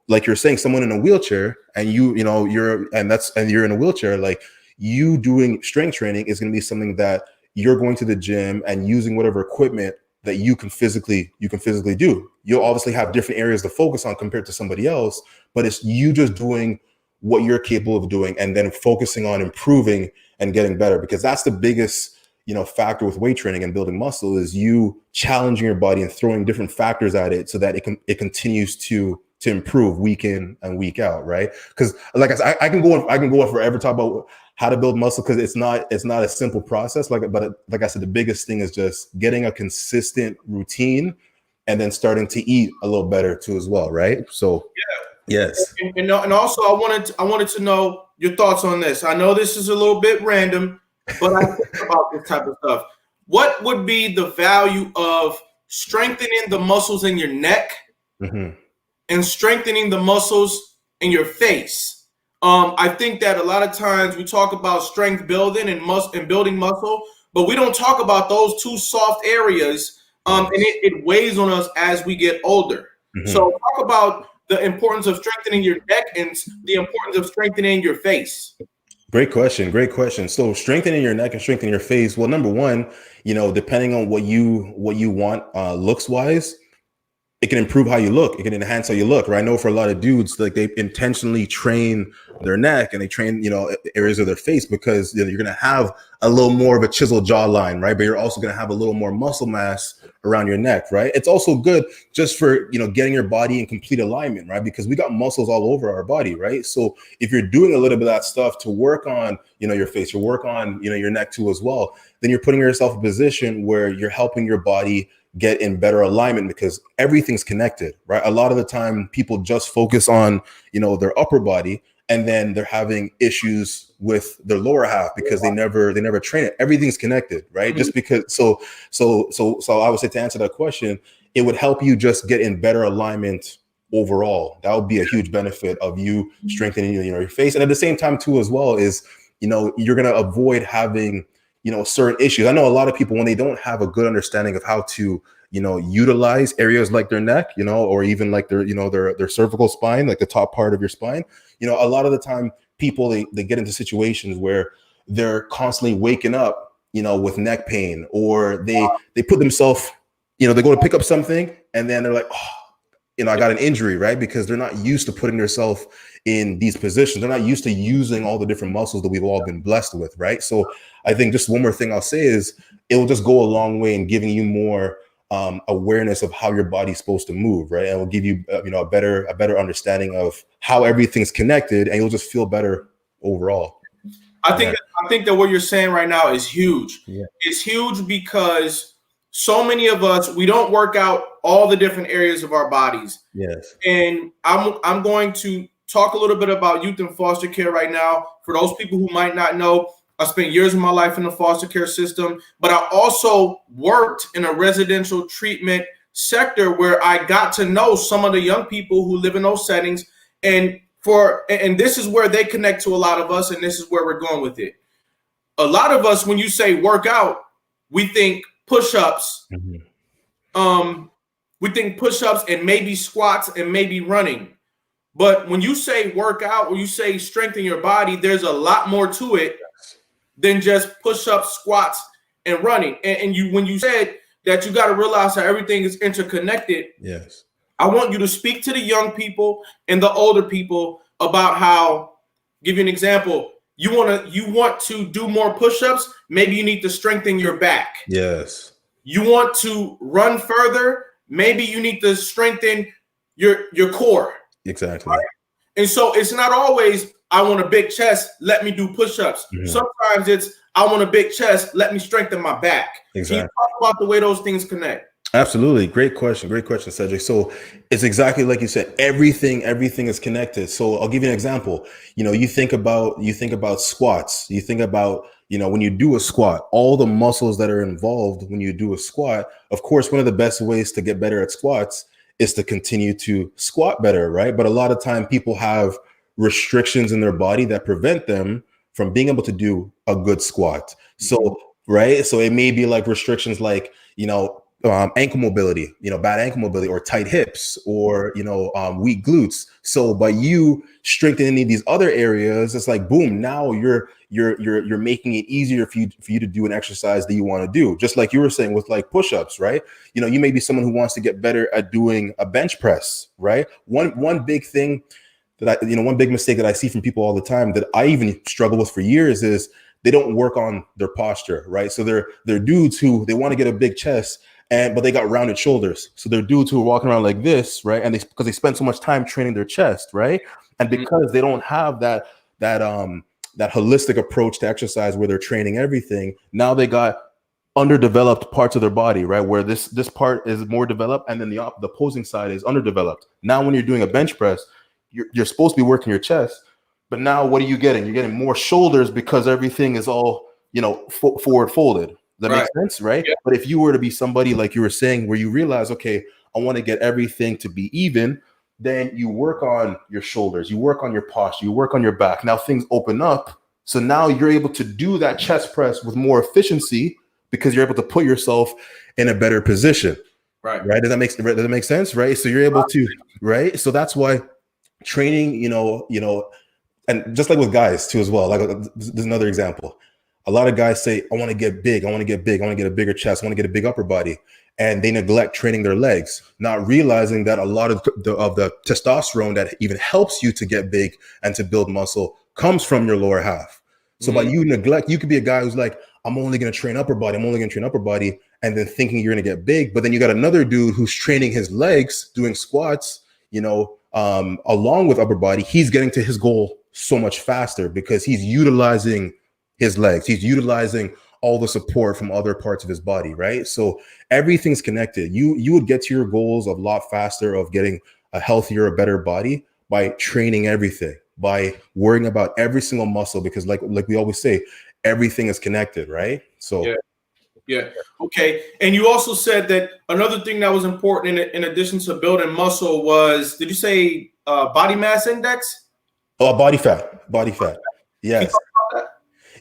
like you're saying, someone in a wheelchair, and you're in a wheelchair, like, you doing strength training is going to be something that you're going to the gym and using whatever equipment that you can physically do. You'll obviously have different areas to focus on compared to somebody else, but it's you just doing what you're capable of doing and then focusing on improving and getting better, because that's the biggest, factor with weight training and building muscle, is you challenging your body and throwing different factors at it so that it continues to improve week in and week out, right? Because like I said, I can go on forever talk about how to build muscle, because it's not a simple process. But like I said, the biggest thing is just getting a consistent routine and then starting to eat a little better too as well, right? So yes. And also I wanted to know your thoughts on this. I know this is a little bit random, but I think about this type of stuff. What would be the value of strengthening the muscles in your neck and strengthening the muscles in your face? I think that a lot of times we talk about strength building and building muscle, but we don't talk about those two soft areas, and it weighs on us as we get older. So talk about the importance of strengthening your neck and the importance of strengthening your face. Great question. So strengthening your neck and strengthening your face. Well, number one, depending on what you want looks wise, it can improve how you look. It can enhance how you look, right? I know for a lot of dudes, like, they intentionally train their neck and they train, areas of their face, because you're going to have a little more of a chiseled jawline, right? But you're also going to have a little more muscle mass around your neck, right? It's also good just for, getting your body in complete alignment, right? Because we got muscles all over our body, right? So if you're doing a little bit of that stuff to work on, your face, you work on, your neck too as well, then you're putting yourself in a position where you're helping your body get in better alignment, because everything's connected, right? A lot of the time people just focus on, their upper body, and then they're having issues with their lower half because they never train it. Everything's connected, right? Just because, so I would say, to answer that question, it would help you just get in better alignment overall. That would be a huge benefit of you strengthening, your face. And at the same time too, as well, is, you're going to avoid having, certain issues. I know a lot of people, when they don't have a good understanding of how to, utilize areas like their neck, or even like their cervical spine, like the top part of your spine, a lot of the time people, they get into situations where they're constantly waking up, with neck pain, or they put themselves, they go to pick up something and then they're like, oh, I got an injury, right? Because they're not used to putting themselves in these positions. They're not used to using all the different muscles that we've all been blessed with, right? So I think just one more thing I'll say is, it will just go a long way in giving you more awareness of how your body's supposed to move, right? And it will give you, a better understanding of how everything's connected, and you'll just feel better overall. I think that what you're saying right now is huge. Yeah. It's huge because so many of us, we don't work out all the different areas of our bodies. Yes. And I'm going to talk a little bit about youth and foster care right now. For those people who might not know, I spent years of my life in the foster care system, but I also worked in a residential treatment sector where I got to know some of the young people who live in those settings. And this is where they connect to a lot of us, and this is where we're going with it. A lot of us, when you say workout, we think push-ups. We think push-ups and maybe squats and maybe running. But when you say work out or you say strengthen your body, there's a lot more to it than just push-ups, squats, and running. And you, when you said that you got to realize how everything is interconnected. Yes. I want you to speak to the young people and the older people about how, give you an example. You want to do more push-ups. Maybe you need to strengthen your back. Yes. You want to run further. Maybe you need to strengthen your core. Exactly. Right? And so it's not always, I want a big chest, let me do push-ups. Mm-hmm. Sometimes it's, I want a big chest, let me strengthen my back. Exactly. Can you talk about the way those things connect? Absolutely. Great question, Cedric. So it's exactly like you said, everything is connected. So I'll give you an example. You think about squats, you think about, when you do a squat, all the muscles that are involved when you do a squat. Of course, one of the best ways to get better at squats is to continue to squat better, right? But a lot of time people have restrictions in their body that prevent them from being able to do a good squat. So, right. So it may be like restrictions like, ankle mobility, bad ankle mobility, or tight hips, or, weak glutes. So by you strengthening these other areas, it's like, boom, now you're making it easier for you to do an exercise that you want to do. Just like you were saying with like push-ups, right? You may be someone who wants to get better at doing a bench press, right? One big thing that one big mistake that I see from people all the time that I even struggle with for years is they don't work on their posture, right? So they're dudes who they want to get a big chest, but they got rounded shoulders. So they're dudes who are walking around like this, right? And because they spend so much time training their chest, right? And because they don't have that holistic approach to exercise where they're training everything, now they got underdeveloped parts of their body, right? Where this part is more developed, and then the opposing side is underdeveloped. Now, when you're doing a bench press, you're supposed to be working your chest, but now what are you getting? You're getting more shoulders because everything is all, forward folded. That makes sense, right? Yeah. But if you were to be somebody like you were saying, where you realize, okay, I want to get everything to be even, then you work on your shoulders, you work on your posture, you work on your back. Now things open up. So now you're able to do that chest press with more efficiency because you're able to put yourself in a better position. Right. Does that make sense? Right. So you're able to, right. So that's why training, and just like with guys too, as well, like there's another example. A lot of guys say, I want to get big. I want to get big. I want to get a bigger chest. I want to get a big upper body. And they neglect training their legs, not realizing that a lot of the testosterone that even helps you to get big and to build muscle comes from your lower half. So by you neglect, you could be a guy who's like, I'm only going to train upper body. I'm only going to train upper body. And then thinking you're going to get big. But then you got another dude who's training his legs, doing squats, along with upper body. He's getting to his goal so much faster because he's utilizing his legs. He's utilizing all the support from other parts of his body, right? So everything's connected. You would get to your goals a lot faster of getting a healthier, a better body by training everything, by worrying about every single muscle, because like we always say, everything is connected, right? So yeah. Okay. And you also said that another thing that was important in addition to building muscle was, did you say body mass index? Oh, body fat. Yes.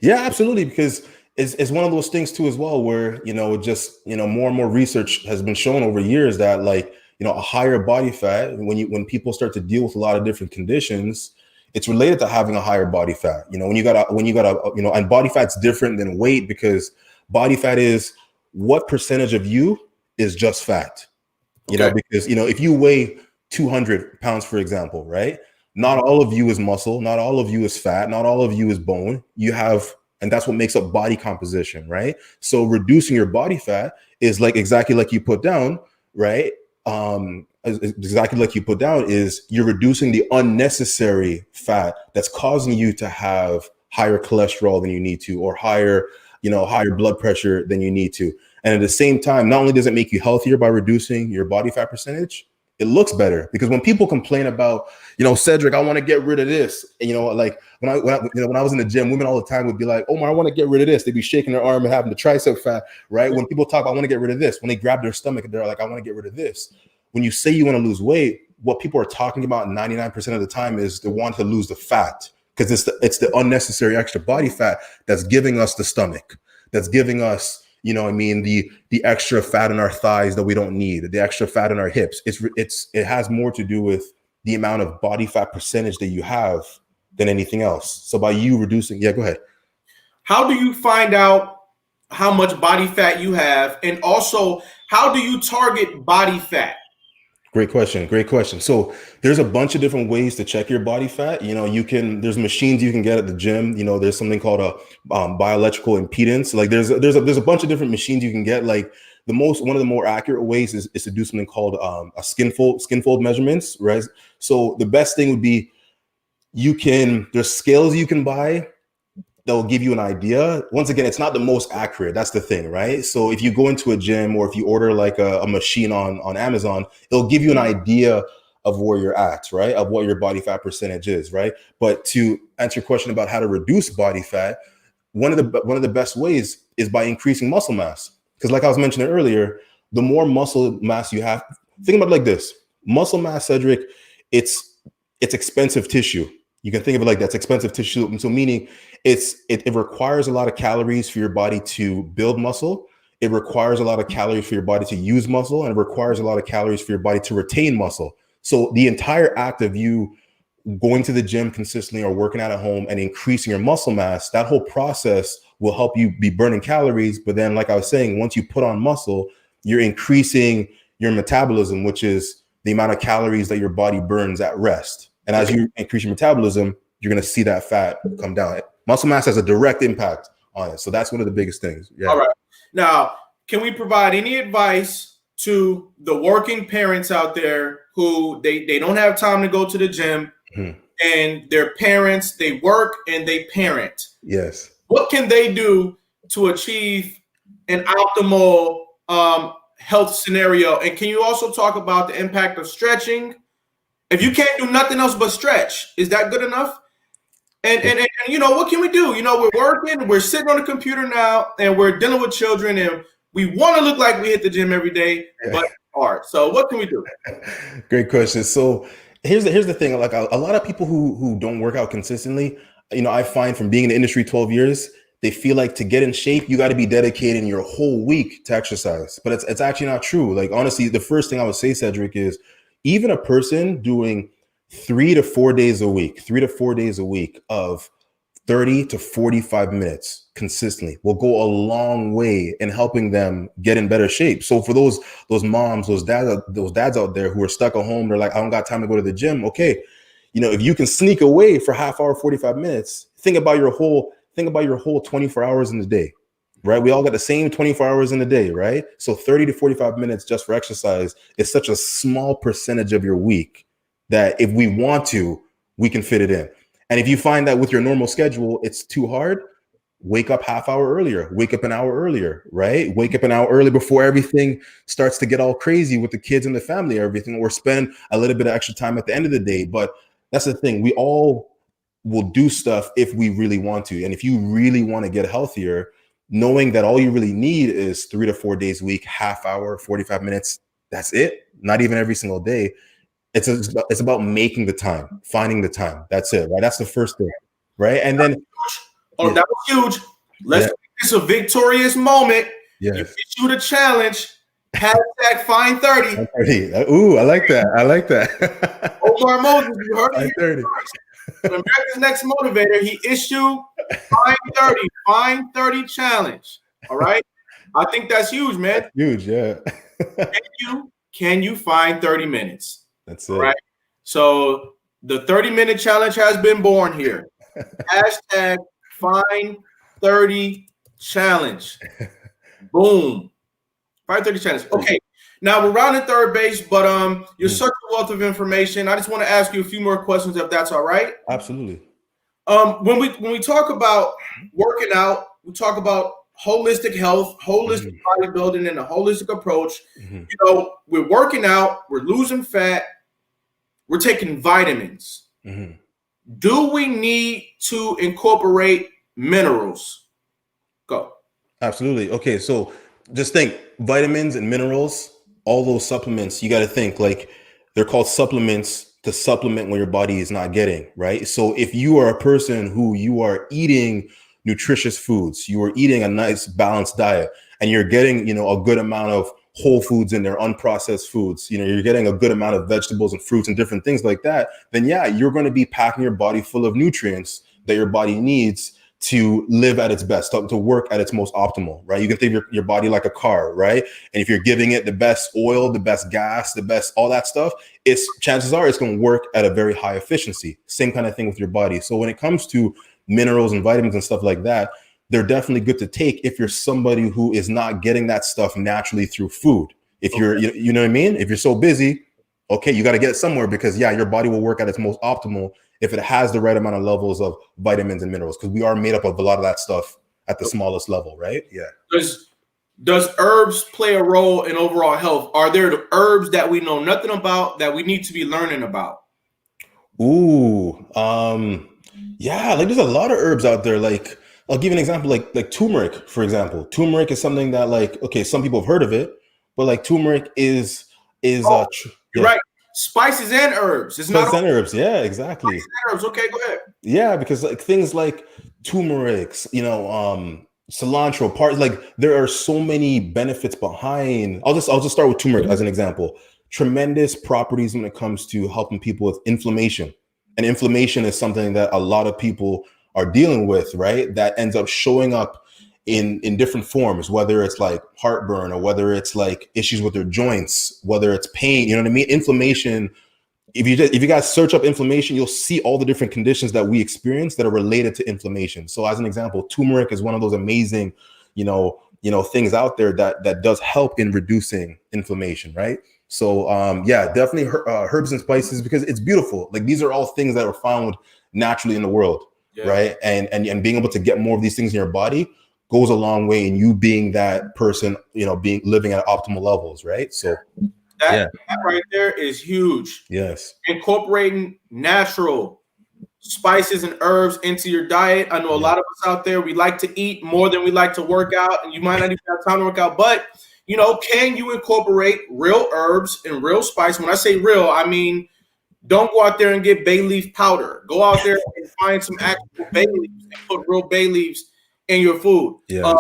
Yeah, absolutely. Because it's one of those things too, as well, where, more and more research has been shown over years that a higher body fat, when people start to deal with a lot of different conditions, it's related to having a higher body fat. When you got and body fat's different than weight, because body fat is what percentage of you is just fat, because, if you weigh 200 pounds, for example, right? Not all of you is muscle. Not all of you is fat. Not all of you is bone. And that's what makes up body composition, right? So reducing your body fat is exactly like you put down, right? Exactly like you put down is you're reducing the unnecessary fat that's causing you to have higher cholesterol than you need to, or higher blood pressure than you need to. And at the same time, not only does it make you healthier by reducing your body fat percentage, it looks better. Because when people complain about, Cedric, I want to get rid of this. And, when I was in the gym, women all the time would be like, Omar, I want to get rid of this. They'd be shaking their arm and having the tricep fat, right? When people talk, I want to get rid of this. When they grab their stomach, they're like, I want to get rid of this. When you say you want to lose weight, what people are talking about 99% of the time is they want to lose the fat, because it's the unnecessary extra body fat that's giving us the stomach, that's giving us, the extra fat in our thighs that we don't need, the extra fat in our hips. It has more to do with the amount of body fat percentage that you have than anything else. So by you reducing, yeah, go ahead. How do you find out how much body fat you have? And also, how do you target body fat? Great question. Great question. So there's a bunch of different ways to check your body fat. You know, there's machines you can get at the gym. You know, there's something called a bioelectrical impedance. Like there's a bunch of different machines you can get. Like one of the more accurate ways is to do something called a skin fold measurements, right? So the best thing would be there's scales you can buy that'll give you an idea. Once again, it's not the most accurate. That's the thing, right? So if you go into a gym or if you order like a machine on Amazon, it'll give you an idea of where you're at, right? Of what your body fat percentage is, right? But to answer your question about how to reduce body fat, one of the best ways is by increasing muscle mass. Because like I was mentioning earlier, the more muscle mass you have, think about it like this. Muscle mass, Cedric, it's expensive tissue. You can think of it like that's expensive tissue. So meaning it requires a lot of calories for your body to build muscle. It requires a lot of calories for your body to use muscle, and it requires a lot of calories for your body to retain muscle. So the entire act of you going to the gym consistently or working out at home and increasing your muscle mass, that whole process will help you be burning calories. But then, like I was saying, once you put on muscle, you're increasing your metabolism, which is the amount of calories that your body burns at rest. And as you increase your metabolism, you're going to see that fat come down. Muscle mass has a direct impact on it. So that's one of the biggest things. Yeah. All right. Now, can we provide any advice to the working parents out there who they don't have time to go to the gym, and their parents, they work and they parent? Yes. What can they do to achieve an optimal health scenario? And can you also talk about the impact of stretching? If you can't do nothing else but stretch, is that good enough? And you know, what can we do? You know, we're working, we're sitting on the computer now, and we're dealing with children, and we want to look like we hit the gym every day, but it's hard. So what can we do? Great question. So here's the thing. Like a lot of people who don't work out consistently, you know, I find from being in the industry 12 years, they feel like to get in shape, you got to be dedicating your whole week to exercise. But it's actually not true. Like, honestly, the first thing I would say, Cedric, is even a person doing 3 to 4 days a week of 30 to 45 minutes consistently will go a long way in helping them get in better shape. So for those moms, those dads out there who are stuck at home, they're like, I don't got time to go to the gym. Okay. You know, if you can sneak away for half hour, 45 minutes, think about your whole 24 hours in the day, right? We all got the same 24 hours in the day, right? So 30 to 45 minutes just for exercise is such a small percentage of your week that if we want to, we can fit it in. And if you find that with your normal schedule, it's too hard, wake up half hour earlier, wake up an hour earlier, right? Wake up an hour early before everything starts to get all crazy with the kids and the family, everything, or spend a little bit of extra time at the end of the day. But that's the thing. We all will do stuff if we really want to. And if you really want to get healthier, knowing that all you really need is 3 to 4 days a week, half hour, 45 minutes, that's it. Not even every single day. It's about making the time, finding the time. That's it, right? That's the first thing, right? And then, that was huge. Let's make this a victorious moment. Yes. You issue the challenge. Hashtag find 30. Ooh, I like that. Omar Moses, you heard it. 30. America's Next Motivator. He issued find 30 challenge. All right. I think that's huge, man. That's huge, yeah. Can you find 30 minutes? That's it. Right. So the 30-minute challenge has been born here. Hashtag find 30 challenge. Boom. Find 30 challenge. Okay. Now we're rounding third base, but you're such a wealth of information. I just want to ask you a few more questions, if that's all right. Absolutely. When we talk about working out, we talk about holistic health, holistic bodybuilding, and a holistic approach. You know, we're working out, we're losing fat, we're taking vitamins. Do we need to incorporate minerals? Go. Absolutely. Okay, so just think vitamins and minerals, all those supplements, you got to think like they're called supplements to supplement what your body is not getting, right? So if you are a person who you are eating nutritious foods, you are eating a nice balanced diet, and you're getting, you know, a good amount of whole foods in there, unprocessed foods, you're getting a good amount of vegetables and fruits and different things like that, then yeah, you're going to be packing your body full of nutrients that your body needs to live at its best, to work at its most optimal, right? You can think of your body like a car, right? And if you're giving it the best oil, the best gas, the best, all that stuff, chances are it's going to work at a very high efficiency. Same kind of thing with your body. So when it comes to minerals and vitamins and stuff like that, they're definitely good to take if you're somebody who is not getting that stuff naturally through food. If you're, you know what I mean? If you're so busy, okay, you got to get it somewhere, because yeah, your body will work at its most optimal if it has the right amount of levels of vitamins and minerals, because we are made up of a lot of that stuff at the smallest level, right? Yeah. Does herbs play a role in overall health? Are there the herbs that we know nothing about that we need to be learning about? Ooh, yeah, like there's a lot of herbs out there. Like I'll give you an example, like turmeric, for example. Turmeric is something that, like, okay, some people have heard of it, but like turmeric is you're right. Spices and herbs. It's spices and herbs. Yeah, exactly. Spices and herbs. Okay, go ahead. Yeah, because like things like turmeric, cilantro, parts, like there are so many benefits behind. I'll just start with turmeric as an example. Tremendous properties when it comes to helping people with inflammation. And inflammation is something that a lot of people are dealing with, right? That ends up showing up in different forms, whether it's like heartburn, or whether it's like issues with their joints, whether it's pain, you know what I mean? Inflammation. If you guys search up inflammation, you'll see all the different conditions that we experience that are related to inflammation. So as an example, turmeric is one of those amazing, things out there that does help in reducing inflammation, right? So yeah, definitely herbs and spices, because it's beautiful. Like these are all things that are found naturally in the world, right? And being able to get more of these things in your body goes a long way in you being that person, living at optimal levels, right? So that right there is huge. Yes. Incorporating natural spices and herbs into your diet. I know a lot of us out there, we like to eat more than we like to work out, and you might not even have time to work out, but can you incorporate real herbs and real spice? When I say real, I mean, don't go out there and get bay leaf powder. Go out there and find some actual bay leaves and put real bay leaves in your food. Yeah.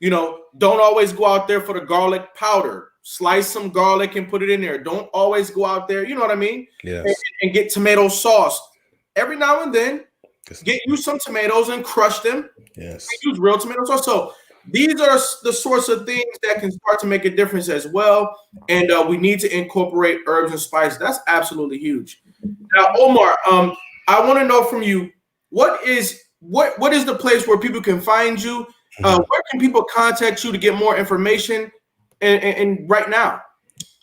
Don't always go out there for the garlic powder. Slice some garlic and put it in there. Don't always go out there, you know what I mean? Yes. And get tomato sauce. Every now and then, get you some tomatoes and crush them. Yes. And use real tomato sauce. So these are the sorts of things that can start to make a difference as well. And we need to incorporate herbs and spices. That's absolutely huge. Now, Omar, I want to know from you, what is the place where people can find you? Where can people contact you to get more information? And right now.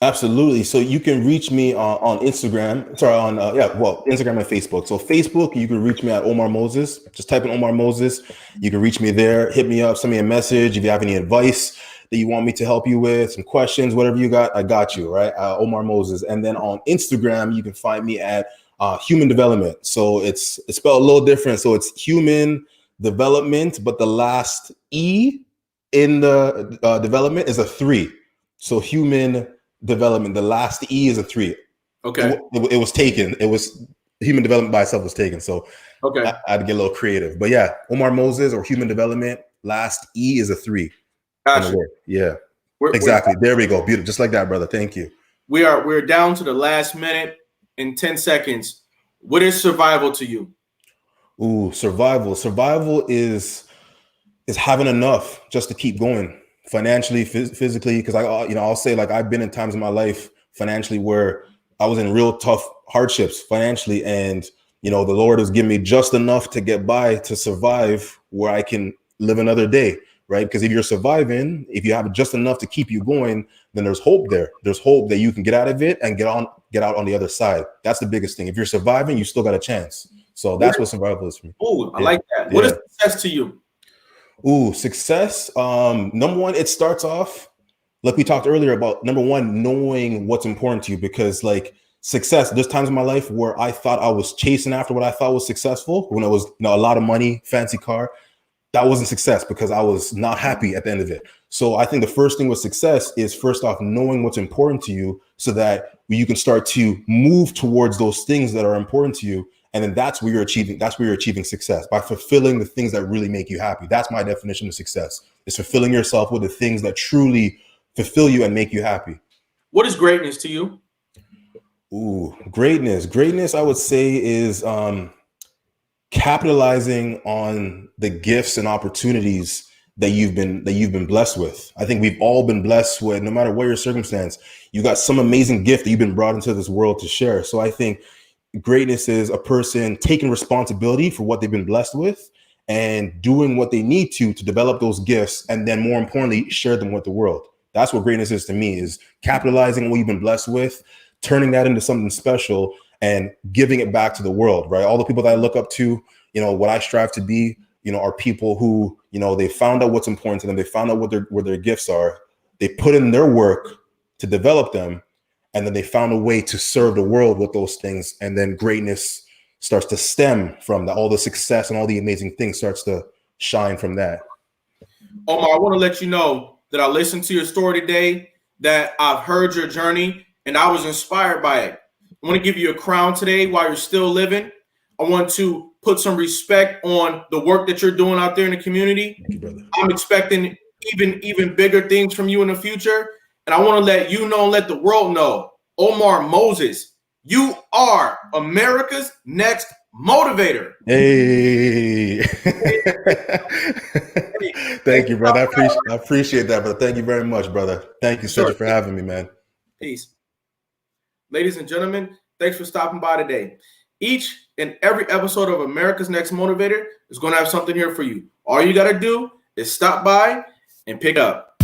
Absolutely. So you can reach me on Instagram. Instagram and Facebook. So Facebook, you can reach me at Omar Moses. Just type in Omar Moses. You can reach me there. Hit me up. Send me a message if you have any advice that you want me to help you with, some questions, whatever you got, I got you. Right, Omar Moses. And then on Instagram, you can find me at Human Development. So it's spelled a little different. So it's Human Development, but the last E in the development is a 3. So Human Development, the last E is a 3. Okay. It was taken. It was Human Development by itself was taken. So okay, I had to get a little creative. But yeah, Omar Moses or Human Development, last E is a 3. Gotcha. Yeah. Exactly. There we go. Beautiful. Just like that, brother. Thank you. We're down to the last minute in 10 seconds. What is survival to you? Ooh, survival. Survival is having enough just to keep going financially, physically. Because I'll say, like, I've been in times in my life financially where I was in real tough hardships financially, and the Lord has given me just enough to get by, to survive, where I can live another day. Right? Because if you're surviving, if you have just enough to keep you going, then there's hope there. There's hope that you can get out of it and get out on the other side. That's the biggest thing. If you're surviving, you still got a chance. So that's what survival is for me. Oh, I like that. What is success to you? Ooh, success. Number one, it starts off like we talked earlier about, number one, knowing what's important to you, because like success, there's times in my life where I thought I was chasing after what I thought was successful, when it was a lot of money, fancy car. That wasn't success because I was not happy at the end of it. So I think the first thing with success is, first off, knowing what's important to you, so that you can start to move towards those things that are important to you. And then that's where you're achieving success, by fulfilling the things that really make you happy. That's my definition of success, is fulfilling yourself with the things that truly fulfill you and make you happy. What is greatness to you? Ooh, greatness, I would say, is capitalizing on the gifts and opportunities that you've been blessed with. I think we've all been blessed with, no matter what your circumstance, you got some amazing gift that you've been brought into this world to share. So I think greatness is a person taking responsibility for what they've been blessed with and doing what they need to develop those gifts, and then more importantly, share them with the world. That's what greatness is to me, is capitalizing on what you've been blessed with, turning that into something special and giving it back to the world, right? All the people that I look up to, what I strive to be, are people who, they found out what's important to them. They found out where their gifts are. They put in their work to develop them. And then they found a way to serve the world with those things. And then greatness starts to stem from that. All the success and all the amazing things starts to shine from that. Omar, I want to let you know that I listened to your story today, that I've heard your journey, and I was inspired by it. I want to give you a crown today while you're still living. I want to put some respect on the work that you're doing out there in the community. Thank you, brother. I'm expecting even bigger things from you in the future. And I want to let you know, let the world know, Omar Moses, you are America's next motivator. Hey. Thank you, brother. I appreciate that, brother. Thank you very much, brother. Thank you so much for having me, man. Peace. Ladies and gentlemen, thanks for stopping by today. Each and every episode of America's Next Motivator is going to have something here for you. All you got to do is stop by and pick up.